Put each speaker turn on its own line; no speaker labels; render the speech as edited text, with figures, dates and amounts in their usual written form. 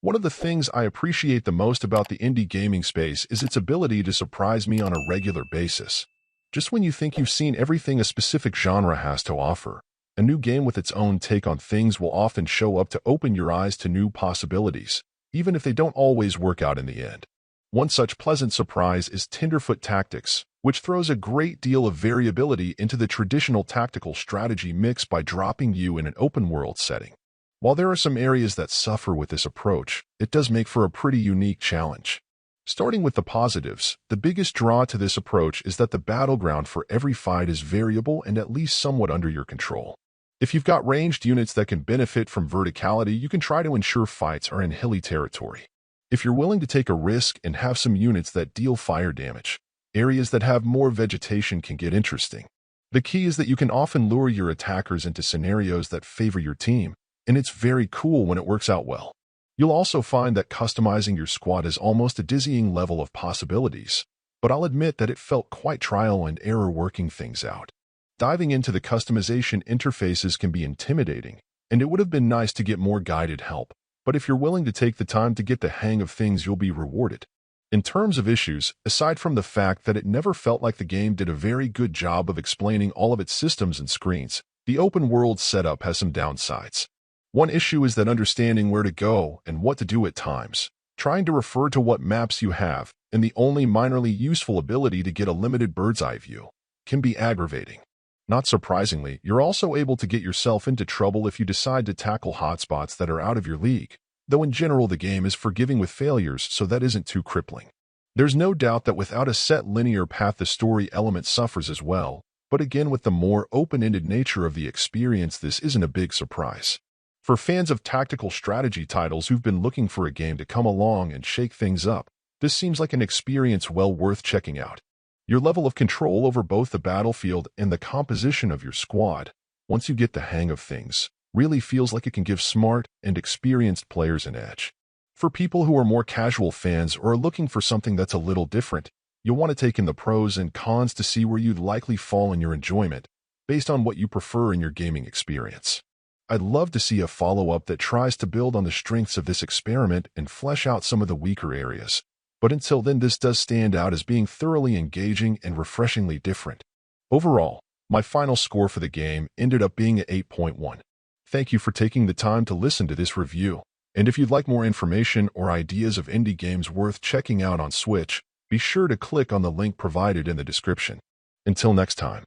One of the things I appreciate the most about the indie gaming space is its ability to surprise me on a regular basis. Just when you think you've seen everything a specific genre has to offer, a new game with its own take on things will often show up to open your eyes to new possibilities, even if they don't always work out in the end. One such pleasant surprise is Tenderfoot Tactics, which throws a great deal of variability into the traditional tactical strategy mix by dropping you in an open-world setting. While there are some areas that suffer with this approach, it does make for a pretty unique challenge. Starting with the positives, the biggest draw to this approach is that the battleground for every fight is variable and at least somewhat under your control. If you've got ranged units that can benefit from verticality, you can try to ensure fights are in hilly territory. If you're willing to take a risk and have some units that deal fire damage, areas that have more vegetation can get interesting. The key is that you can often lure your attackers into scenarios that favor your team, and it's very cool when it works out well. You'll also find that customizing your squad is almost a dizzying level of possibilities, but I'll admit that it felt quite trial and error working things out. Diving into the customization interfaces can be intimidating, and it would have been nice to get more guided help, but if you're willing to take the time to get the hang of things, you'll be rewarded. In terms of issues, aside from the fact that it never felt like the game did a very good job of explaining all of its systems and screens, the open-world setup has some downsides. One issue is that understanding where to go and what to do at times, trying to refer to what maps you have, and the only minorly useful ability to get a limited bird's-eye view, can be aggravating. Not surprisingly, you're also able to get yourself into trouble if you decide to tackle hotspots that are out of your league, though in general the game is forgiving with failures, so that isn't too crippling. There's no doubt that without a set linear path the story element suffers as well, but again with the more open-ended nature of the experience this isn't a big surprise. For fans of tactical strategy titles who've been looking for a game to come along and shake things up, this seems like an experience well worth checking out. Your level of control over both the battlefield and the composition of your squad, once you get the hang of things, really feels like it can give smart and experienced players an edge. For people who are more casual fans or are looking for something that's a little different, you'll want to take in the pros and cons to see where you'd likely fall in your enjoyment, based on what you prefer in your gaming experience. I'd love to see a follow-up that tries to build on the strengths of this experiment and flesh out some of the weaker areas. But until then, this does stand out as being thoroughly engaging and refreshingly different. Overall, my final score for the game ended up being an 8.1. Thank you for taking the time to listen to this review. And if you'd like more information or ideas of indie games worth checking out on Switch, be sure to click on the link provided in the description. Until next time.